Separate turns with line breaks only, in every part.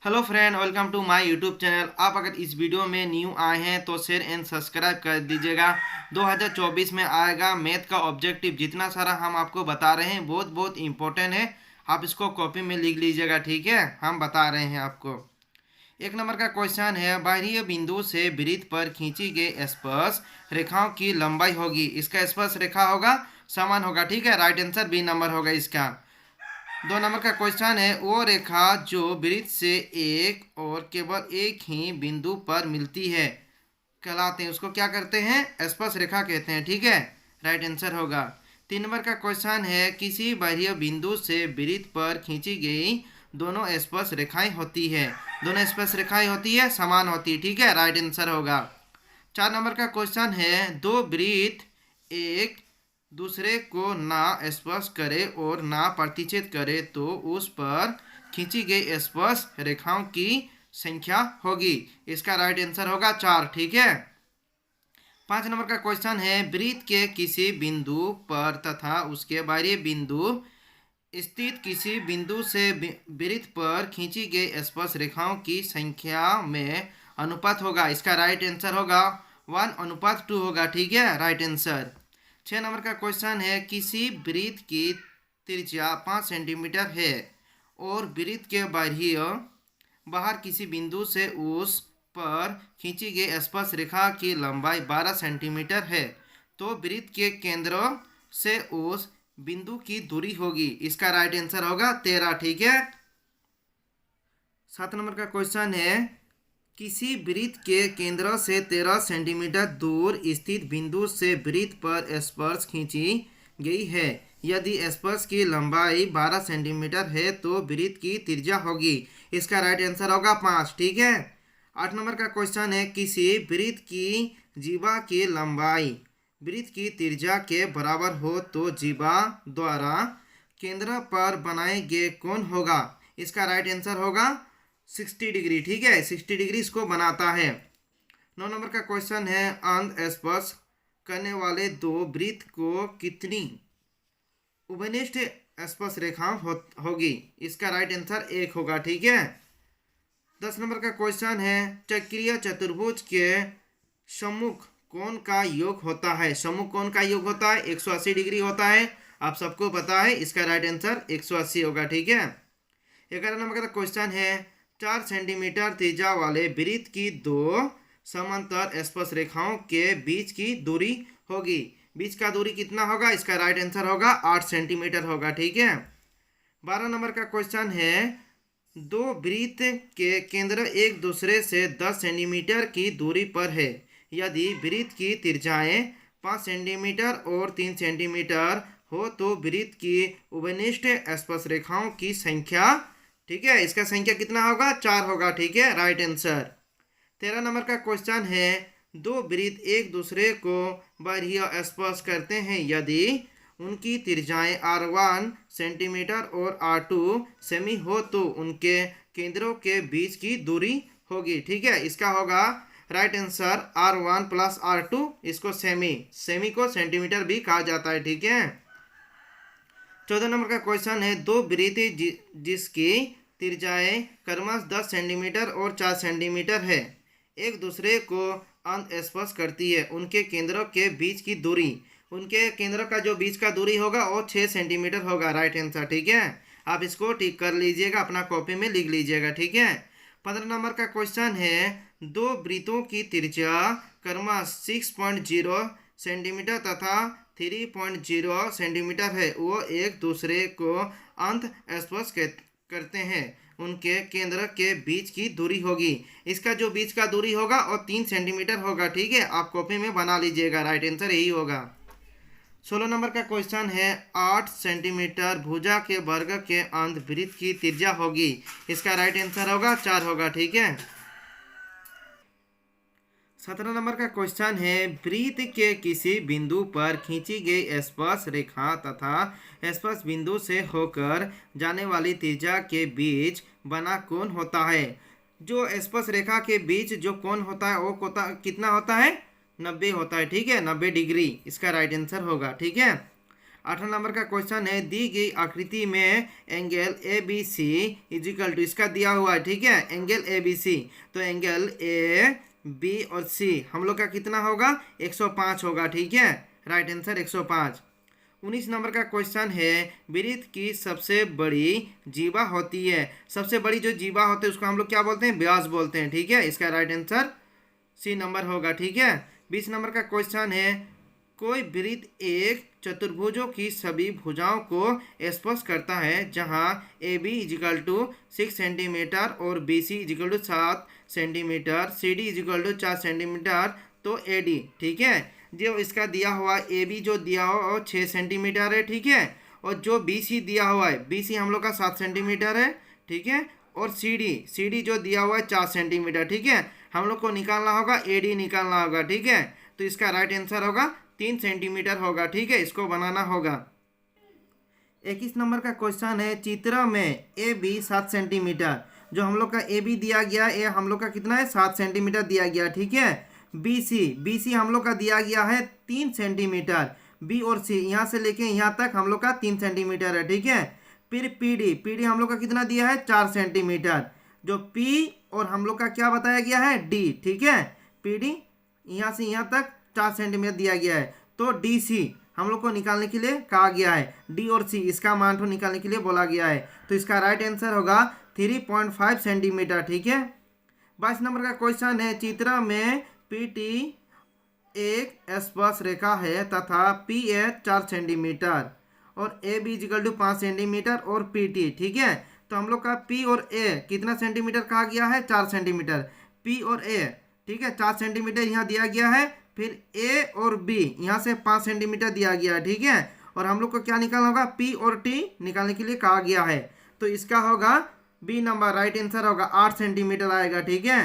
Hello friend, welcome to my YouTube channel. आप अगर इस वीडियो में न्यू आए हैं तो शेयर एंड सब्सक्राइब कर दीजिएगा। 2024 में आएगा मैथ का ऑब्जेक्टिव। जितना सारा हम आपको बता रहे हैं बहुत बहुत इंपॉर्टेंट है। आप इसको कॉपी में लिख लीजिएगा, ठीक है। हम बता रहे हैं आपको। एक नंबर का क्वेश्चन है, बाह्य बिंदु से वृत्त पर खींची गई स्पर्श रेखाओं की लंबाई होगी। इसका स्पर्श रेखा होगा समान होगा, ठीक है। राइट आंसर बी नंबर होगा इसका। 2 नंबर का क्वेश्चन है, वो रेखा जो वृत्त से एक और केवल एक ही बिंदु पर मिलती है कहलाते हैं, उसको क्या कहते हैं? स्पर्श रेखा कहते हैं, ठीक है। राइट आंसर होगा। 3 नंबर का क्वेश्चन है, किसी बाह्य बिंदु से वृत्त पर खींची गई दोनों स्पर्श रेखाएं होती है। दोनों स्पर्श रेखाएं होती है समान होती है, ठीक है। राइट आंसर होगा। 4 नंबर का क्वेश्चन है, दो वृत्त एक दूसरे को ना स्पर्श करे और ना प्रतिच्छेद करे तो उस पर खींची गई स्पर्श रेखाओं की संख्या होगी। इसका राइट आंसर होगा 4, ठीक है। 5 नंबर का क्वेश्चन है, वृत्त के किसी बिंदु पर तथा उसके बाहरी बिंदु स्थित किसी बिंदु से वृत्त पर खींची गई स्पर्श रेखाओं की संख्या में अनुपात होगा। इसका राइट आंसर होगा 1:2 होगा, ठीक है। Right answer. 6 नंबर का क्वेश्चन है, किसी वृत्त की त्रिज्या 5 सेंटीमीटर है और वृत्त के बाहर किसी बिंदु से उस पर खींची गई स्पर्श रेखा की लंबाई 12 सेंटीमीटर है तो वृत्त के केंद्र से उस बिंदु की दूरी होगी। इसका राइट आंसर होगा 13, ठीक है। 7 नंबर का क्वेश्चन है, किसी वृत्त के केंद्र से 13 सेंटीमीटर दूर स्थित बिंदु से वृत्त पर स्पर्श खींची गई है। यदि स्पर्श की लंबाई 12 सेंटीमीटर है तो वृत्त की त्रिज्या होगी। इसका राइट आंसर होगा 5, ठीक है। 8 नंबर का क्वेश्चन है, किसी वृत्त की जीवा की लंबाई वृत्त की त्रिज्या के बराबर हो तो जीवा द्वारा केंद्र पर बनाए गए कोण होगा। इसका राइट आंसर होगा 60 डिग्री, ठीक है। 60 डिग्री इसको बनाता है। 9 नंबर का क्वेश्चन है, अंध स्पर्श करने वाले दो वृत्त को कितनी उभयनिष्ठ स्पर्श रेखा होगी। इसका राइट आंसर 1 होगा, ठीक है। 10 नंबर का क्वेश्चन है, चक्रीय चतुर्भुज के सम्मुख कोण का योग होता है। सम्मुख कोण का योग होता है 180 डिग्री होता है, आप सबको पता है। इसका राइट आंसर 180 होगा, ठीक है। 11 नंबर का क्वेश्चन है, 4 सेंटीमीटर त्रिज्या वाले वृत्त की दो समांतर स्पर्श रेखाओं के बीच की दूरी होगी। बीच का दूरी कितना होगा? इसका राइट आंसर होगा 8 सेंटीमीटर होगा, ठीक है। 12 नंबर का क्वेश्चन है, दो वृत्त के केंद्र एक दूसरे से 10 सेंटीमीटर की दूरी पर है। यदि वृत्त की त्रिज्याएं 5 सेंटीमीटर और 3 सेंटीमीटर हो तो वृत्त की उभयनिष्ठ स्पर्श रेखाओं की संख्या, ठीक है, इसका संख्या कितना होगा? 4 होगा, ठीक है। Right answer. 13 नंबर का क्वेश्चन है, दो वृत्त एक दूसरे को बाह्य स्पर्श करते हैं। यदि उनकी त्रिज्याएं R1 सेंटीमीटर और R2 सेमी हो तो उनके केंद्रों के बीच की दूरी होगी, ठीक है। इसका होगा right answer R1 plus R2, इसको सेमी को सेंटीमीटर भी कहा जाता है, ठीक है। 14 नंबर का क्वेश्चन है, दो वृत्त जिसकी त्रिज्याएं क्रमशः 10 सेंटीमीटर और 4 सेंटीमीटर है एक दूसरे को अंत स्पर्श करती है। उनके केंद्रों के बीच की दूरी, उनके केंद्रों का जो बीच का दूरी होगा वो 6 सेंटीमीटर होगा। राइट आंसर, ठीक है। आप इसको टिक कर लीजिएगा, अपना कॉपी में लिख लीजिएगा, ठीक है। 15 नंबर का क्वेश्चन है, दो वृत्तों की त्रिज्या क्रमशः 6.0 सेंटीमीटर तथा 3.0 सेंटीमीटर है। वो एक दूसरे को अंत स्पर्श करते हैं। उनके केंद्र के बीच की दूरी होगी। इसका जो बीच का दूरी होगा वो 3 सेंटीमीटर होगा, ठीक है। आप कॉपी में बना लीजिएगा, राइट आंसर यही होगा। 16 नंबर का क्वेश्चन है, 8 सेंटीमीटर भुजा के वर्ग के अंत वृत्त की त्रिज्या होगी। इसका राइट आंसर होगा 4 होगा, ठीक है। 17 नंबर का क्वेश्चन है, वृत्त के किसी बिंदु पर खींची गई स्पर्श रेखा तथा स्पर्श बिंदु से होकर जाने वाली त्रिज्या के बीच बना कोण होता है। जो स्पर्श रेखा के बीच जो कोण होता है वो कितना होता है? 90 होता है, ठीक है। 90 डिग्री इसका राइट आंसर होगा, ठीक है। 8वां नंबर का क्वेश्चन है, दी गई आकृति में angle A B C equal to, इसका दिया हुआ है, ठीक है, एंगल ए बी सी, तो एंगल ए बी और सी हम लोग का कितना होगा, 105 होगा, ठीक है, राइट आंसर 105। 19 नंबर का क्वेश्चन है, वृत्त की सबसे बड़ी जीवा होती है, सबसे बड़ी जो जीवा होती है उसको हम लोग क्या बोलते हैं, व्यास बोलते हैं, ठीक है, इसका राइट आंसर सी नंबर होगा, ठीक है। 20 नंबर का क्वेश्चन है, कोई वृत्त एक चतुर्भुजों की सभी भुजाओं को स्पर्श करता है जहां A B equal to 6 centimetre और B C equal to 7 centimetre, C D equal to 4 centimetre, तो ए डी, ठीक है, जो इसका दिया हुआ ए बी जो दिया हुआ 6 सेंटीमीटर है, ठीक है, और जो बी सी दिया हुआ है, बी सी हम लोग का 7 सेंटीमीटर है, ठीक है, और सी डी जो दिया हुआ है 4 सेंटीमीटर, ठीक है, हम लोग को निकालना होगा, ए डी निकालना होगा, ठीक है, तो इसका राइट आंसर होगा 3 सेंटीमीटर होगा, ठीक है, इसको बनाना होगा। 21 नंबर का क्वेश्चन है, चित्र में ए बी 7 सेंटीमीटर, जो हम लोग का ए बी दिया गया, ए हम लोग का कितना है, 7 सेंटीमीटर दिया गया, ठीक है, बी सी हम लोग का दिया गया है 3 सेंटीमीटर, बी और सी यहाँ से लेके यहाँ तक हम लोग का 3 सेंटीमीटर है, ठीक है, फिर पी डी हम लोग का कितना दिया है, 4 सेंटीमीटर, जो पी और हम लोग का क्या बताया गया है, डी, ठीक है, पी डी यहाँ से यहाँ तक 4 सेंटीमीटर दिया गया है, तो डी सी हम लोग को निकालने के लिए कहा गया है, डी और सी इसका मान को निकालने के लिए बोला गया है, तो इसका राइट आंसर होगा 3.5 सेंटीमीटर, ठीक है। 22 नंबर का क्वेश्चन है, चित्र में पी टी एक स्पर्श रेखा है तथा पी ए 4 सेंटीमीटर और A B equal to 5 centimetre और पी टी, ठीक है, तो हम लोग का पी और ए कितना सेंटीमीटर कहा गया है, 4 सेंटीमीटर, पी और ए, ठीक है, 4 सेंटीमीटर यहाँ दिया गया है, फिर ए और बी यहाँ से 5 सेंटीमीटर दिया गया है, ठीक है, और हम लोग को क्या निकालना होगा, पी और टी निकालने के लिए कहा गया है, तो इसका होगा बी नंबर, राइट आंसर होगा 8 सेंटीमीटर आएगा, ठीक है।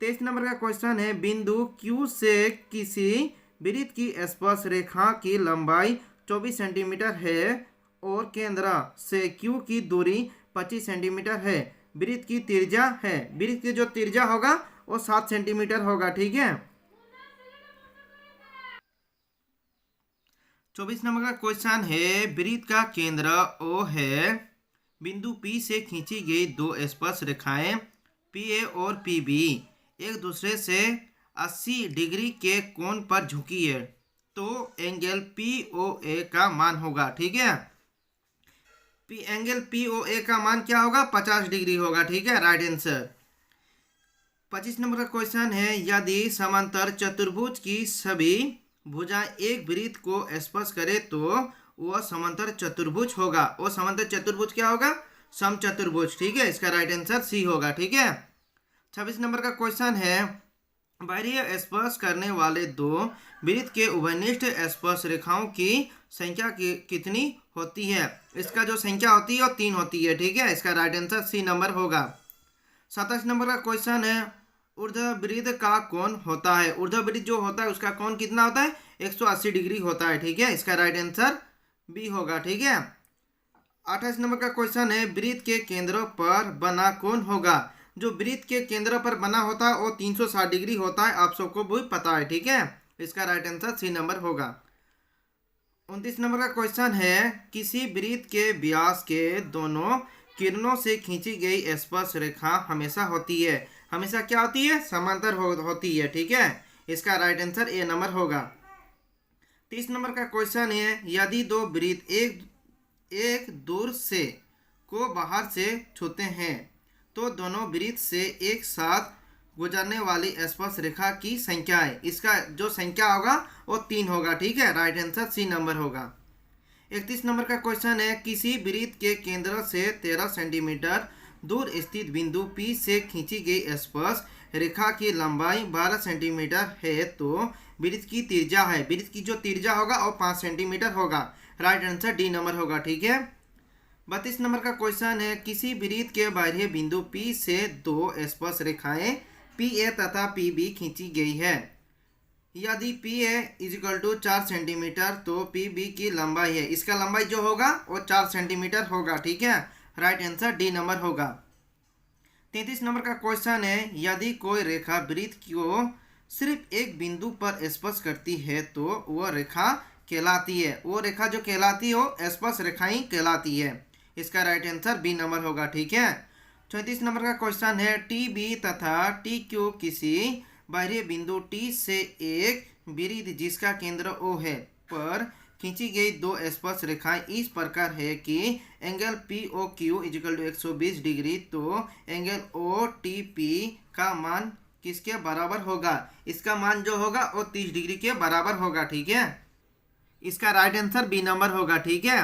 23 नंबर का क्वेश्चन है, बिंदु क्यू से किसी वृत्त की स्पर्श रेखा की लंबाई 24 सेंटीमीटर है और केंद्र से क्यू की दूरी 25 सेंटीमीटर है, वृत्त की त्रिज्या है, वृत्त की जो त्रिज्या होगा वो 7 सेंटीमीटर होगा, ठीक है। 24 नंबर का क्वेश्चन है, वृत्त का केंद्र ओ है, बिंदु पी से खींची गई दो स्पर्श रेखाएं पी ए और पी बी एक दूसरे से 80 डिग्री के कोण पर झुकी है, तो एंगल पी ओ ए का मान होगा, ठीक है, एंगल पी ओ ए का मान क्या होगा, 50 डिग्री होगा, ठीक है, राइट आंसर। 25 नंबर का क्वेश्चन है, यदि समांतर चतुर्भुज की सभी भुजाएं एक वृत्त को स्पर्श करे तो वह समांतर चतुर्भुज होगा, वो समांतर चतुर्भुज क्या होगा, समचतुर्भुज, ठीक है, इसका राइट आंसर सी होगा, ठीक है। 26 नंबर का क्वेश्चन है, बाह्य स्पर्श करने वाले दो वृत्त के उभयनिष्ठ स्पर्श रेखाओं की संख्या कितनी होती है, इसका जो संख्या होती है वो 3 होती है, ठीक है, इसका राइट आंसर सी नंबर होगा। 27 नंबर का क्वेश्चन है, ऊर्ध्ववृत्त का कोण होता है, ऊर्ध्ववृत्त जो होता है उसका कोण कितना होता है, 180 डिग्री होता है, ठीक है, इसका राइट आंसर बी होगा, ठीक है। 28 नंबर का क्वेश्चन है, वृत्त के केंद्रों पर बना कोण होगा, जो वृत्त के केंद्र पर बना होता है वो 360 डिग्री होता है, आप सबको भी पता है, ठीक है, इसका राइट आंसर सी नंबर होगा। 29 नंबर का क्वेश्चन है, किसी वृत्त के व्यास के दोनों किरणों से खींची गई स्पर्श रेखा हमेशा होती है, हमेशा क्या होती है, समांतर होती है, ठीक है, इसका राइट आंसर ए नंबर होगा। 30 नंबर का क्वेश्चन है, यदि दो वृत्त एक दूर से को बाहर से छूते हैं तो दोनों वृत्त से एक साथ गुजरने वाली स्पर्श रेखा की संख्या है, इसका जो संख्या होगा वो 3 होगा, ठीक है, राइट आंसर सी नंबर होगा। 31 नंबर का क्वेश्चन है, किसी वृत्त के केंद्र से 13 सेंटीमीटर दूर स्थित बिंदु पी से खींची गई स्पर्श रेखा की लंबाई 12 सेंटीमीटर है, तो वृत्त की त्रिज्या है, वृत्त की जो त्रिज्या होगा वो 5 सेंटीमीटर होगा, राइट आंसर डी नंबर होगा, ठीक है। 32 नंबर का क्वेश्चन है, किसी वृत्त के बाह्य बिंदु P से दो स्पर्श रेखाएं PA तथा PB खींची गई है, यदि PA इजिकल टू 4 सेंटीमीटर तो PB की लंबाई है, इसका लंबाई जो होगा वो 4 सेंटीमीटर होगा, ठीक है, राइट आंसर डी नंबर होगा। 33 नंबर का क्वेश्चन है, यदि कोई रेखा वृत्त को सिर्फ एक बिंदु पर स्पर्श करती है तो वह रेखा कहलाती है, वो रेखा जो कहलाती है वो स्पर्श रेखा ही कहलाती है। इसका राइट आंसर बी नंबर होगा। ठीक है। 34 नंबर का क्वेश्चन है, टी बी तथा टी क्यू किसी बाह्य बिंदु टी से एक वृत्त जिसका केंद्र ओ है पर खींची गई दो स्पर्श रेखाएं इस प्रकार है कि angle P O Q equal to 120 degree, तो एंगल ओ टी पी का मान किसके बराबर होगा? इसका मान जो होगा वो 30 डिग्री के बराबर होगा। ठीक है। इसका राइट आंसर बी नंबर होगा। ठीक है।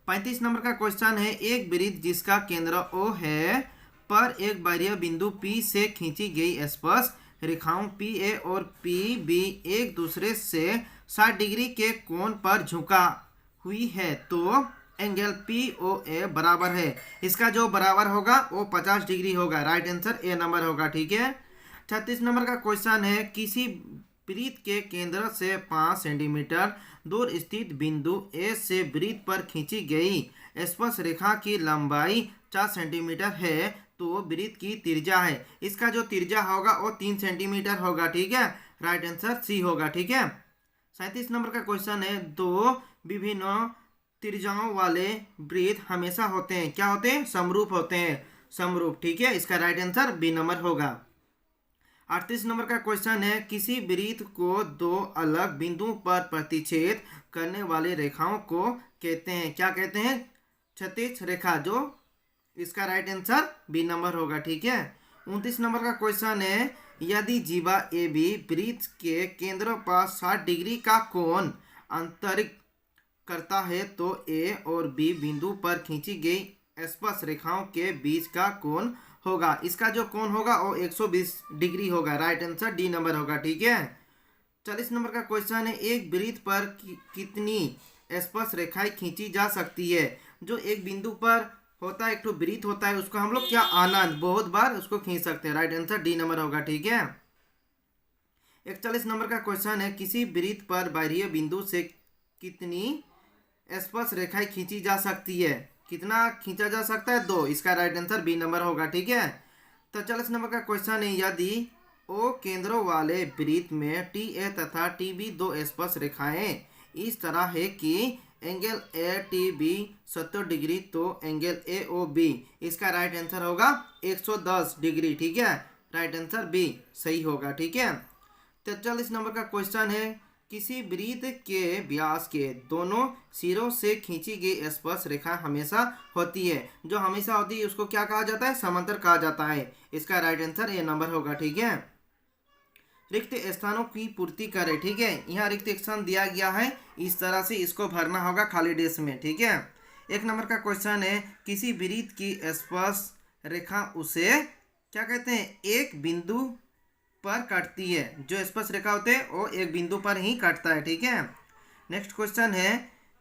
35 नंबर का क्वेश्चन है, एक वृत्त जिसका केंद्र ओ है पर एक बाह्य बिंदु पी से खींची गई स्पर्श रेखाओं पी ए और पी बी एक दूसरे से 60 डिग्री के कोण पर झुका हुई है, तो एंगल पी ओ ए बराबर है। इसका जो बराबर होगा वो 50 डिग्री होगा। राइट आंसर ए नंबर होगा। ठीक है। 36 नंबर का क्वेश्चन है, किसी वृत्त के केंद्र से 5 सेंटीमीटर दूर स्थित बिंदु ए से वृत्त पर खींची गई स्पर्श रेखा की लंबाई 4 सेंटीमीटर है, तो वृत्त की त्रिज्या है। इसका जो त्रिज्या होगा वो 3 सेंटीमीटर होगा। ठीक है। राइट आंसर सी होगा। ठीक है। 37 नंबर का क्वेश्चन है, दो विभिन्न त्रिज्याओं वाले वृत्त हमेशा होते हैं, क्या होते हैं? समरूप होते हैं, समरूप। ठीक है। इसका राइट आंसर बी नंबर होगा। 38 नंबर का क्वेश्चन है, किसी वृत्त को दो अलग बिंदुओं पर प्रतिच्छेद करने वाली रेखाओं को कहते हैं, क्या कहते हैं? क्षैतिज रेखा। जो इसका राइट आंसर बी नंबर होगा। ठीक है। 29 नंबर का क्वेश्चन है, यदि जीवा ए बी वृत्त के केंद्र पर 60 डिग्री का कोण अंतरित करता है तो ए और बी बिंदु पर खींची गई स्पर्श रेखाओं के बीच का कोण होगा। इसका जो कोण होगा वो 120 डिग्री होगा। राइट आंसर डी नंबर होगा। ठीक है। 40 नंबर का क्वेश्चन है, एक वृत्त पर कितनी स्पर्श रेखाएं खींची जा सकती है? जो एक बिंदु पर होता है, एक तो वृत्त होता है, उसको हम लोग क्या अनंत बहुत बार उसको खींच सकते हैं। राइट आंसर डी नंबर होगा। ठीक है। 41 नंबर का क्वेश्चन है, किसी वृत्त पर बाह्य बिंदु से कितनी स्पर्श रेखाएं खींची जा सकती है? कितना खींचा जा सकता है? 2। इसका राइट आंसर बी नंबर होगा। ठीक है। तो 40 नंबर का क्वेश्चन है, यदि ओ केंद्रों वाले वृत्त में टी ए तथा टी बी दो स्पर्श रेखाएं इस तरह है कि angle A T B 70 degree, तो एंगल ए ओ बी इसका राइट आंसर होगा 110 डिग्री। ठीक है। राइट आंसर बी सही होगा। ठीक है। 43 नंबर का क्वेश्चन है, किसी वृत्त के व्यास के दोनों सिरों से खींची गई स्पर्श रेखा हमेशा होती है। जो हमेशा होती है उसको क्या कहा जाता है? समांतर कहा जाता है। इसका राइट आंसर ए नंबर होगा। ठीक है। रिक्त स्थानों की पूर्ति करें। ठीक है। यहाँ रिक्त स्थान दिया गया है, इस तरह से इसको भरना होगा खाली डेस में। ठीक है। 1 नंबर का क्वेश्चन है, किसी वृत्त की स्पर्श रेखा उसे क्या कहते हैं? एक बिंदु पर काटती है। जो स्पर्श रेखा होते हैं वो एक बिंदु पर ही काटता है। ठीक है। नेक्स्ट क्वेश्चन है,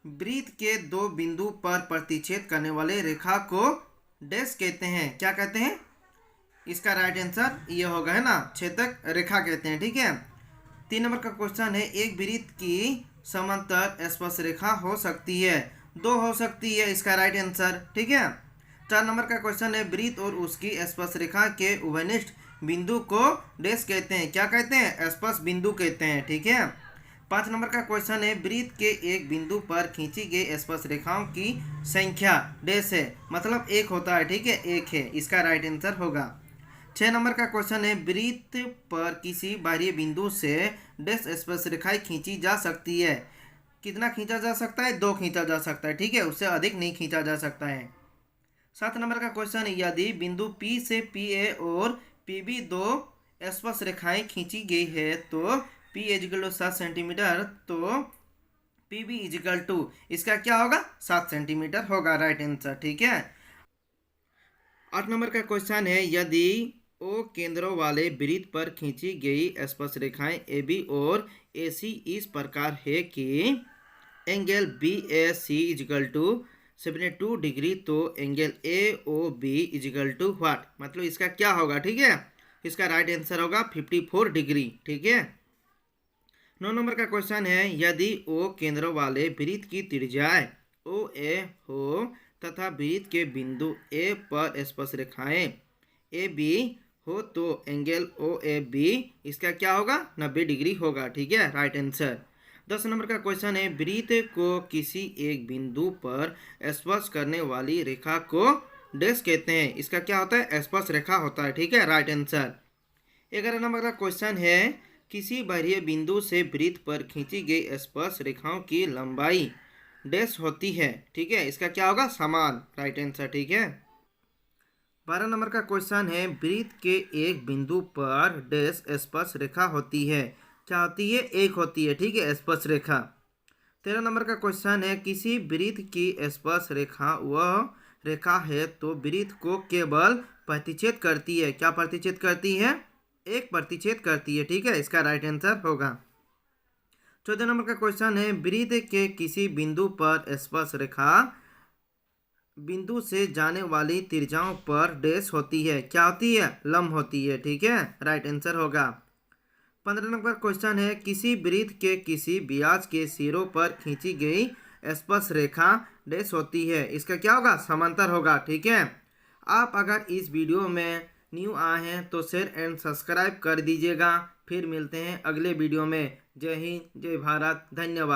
वृत्त के दो बिंदु पर प्रतिच्छेद करने वाले रेखा को डैश कहते हैं, क्या कहते हैं? इसका राइट आंसर ये होगा, है ना, छेदक रेखा कहते हैं। ठीक है। 3 नंबर का क्वेश्चन है, एक वृत्त की समांतर स्पर्श रेखा हो सकती है? 2 हो सकती है। इसका राइट आंसर। ठीक है। 4 नंबर का क्वेश्चन है, वृत्त और उसकी स्पर्श रेखा के उभयनिष्ठ बिंदु को डैश कहते हैं, क्या कहते हैं? स्पर्श बिंदु कहते हैं। ठीक है। 5 नंबर का क्वेश्चन है, वृत्त के एक बिंदु पर खींची गई स्पर्श रेखाओं की संख्या डैश है, मतलब 1 होता है। ठीक है, 1 है। इसका राइट आंसर होगा। 6 नंबर का क्वेश्चन है, वृत्त पर किसी बाह्य बिंदु से डैश स्पर्श रेखाएं खींची जा सकती है? कितना खींचा जा सकता है? 2 खींचा जा सकता है। ठीक है, उससे अधिक नहीं खींचा जा सकता है। 7 नंबर का क्वेश्चन है, यदि बिंदु P से PA और PB दो स्पर्श रेखाएं खींची गई है तो P इजिकल टू 7 सेंटीमीटर, तो PB इजिकल टू इसका क्या होगा? 7 सेंटीमीटर होगा। Right answer. ठीक है। 8 नंबर का क्वेश्चन है, यदि ओ केंद्रों वाले वृत्त पर खींची गई स्पर्श रेखाएं AB और AC इस प्रकार है कि angle BAC equal to 72 degree, तो angle AOB equal to what, मतलब इसका क्या होगा? ठीक है। इसका राइट आंसर होगा 54 डिग्री। ठीक है। 9 नंबर का क्वेश्चन है, यदि ओ केंद्रों वाले वृत्त की त्रिज्याएं OA हो तथा वृत्त के बिंदु A पर स्पर्श रेखाएं AB हो तो एंगल OAB इसका क्या होगा? 90 डिग्री होगा। ठीक है। Right answer. 10 नंबर का क्वेश्चन है, वृत्त को किसी एक बिंदु पर स्पर्श करने वाली रेखा को डैश कहते हैं। इसका क्या होता है? स्पर्श रेखा होता है। ठीक है, राइट आंसर। 11 नंबर का क्वेश्चन है, किसी बाह्य बिंदु से वृत्त पर खींची गई स्पर्श रेखाओं की लंबाई डैश होती है। ठीक है, इसका क्या होगा? समान, राइट आंसर। ठीक है। 12 नंबर का क्वेश्चन है, वृत्त के एक बिंदु पर डैश स्पर्श रेखा होती है। क्या होती है? एक होती है। ठीक है, स्पर्श रेखा। 13 नंबर का क्वेश्चन है, किसी वृत्त की स्पर्श रेखा वह रेखा है तो वृत्त को केवल प्रतिच्छेद करती है। क्या प्रतिच्छेद करती है? एक प्रतिच्छेद करती है। ठीक है, इसका राइट आंसर होगा। 14 नंबर का क्वेश्चन है, वृत्त के किसी बिंदु पर स्पर्श रेखा बिंदु से जाने वाली त्रिज्याओं पर डैश होती है। क्या होती है? लंब होती है। ठीक है, राइट आंसर होगा। 15 नंबर क्वेश्चन है, किसी वृत्त के किसी ब्याज के सिरों पर खींची गई स्पर्श रेखा डैश होती है। इसका क्या होगा? समांतर होगा। ठीक है। आप अगर इस वीडियो में न्यू आए हैं तो शेयर एंड सब्सक्राइब कर दीजिएगा। फिर मिलते हैं अगले वीडियो में। जय हिंद, जय भारत, धन्यवाद।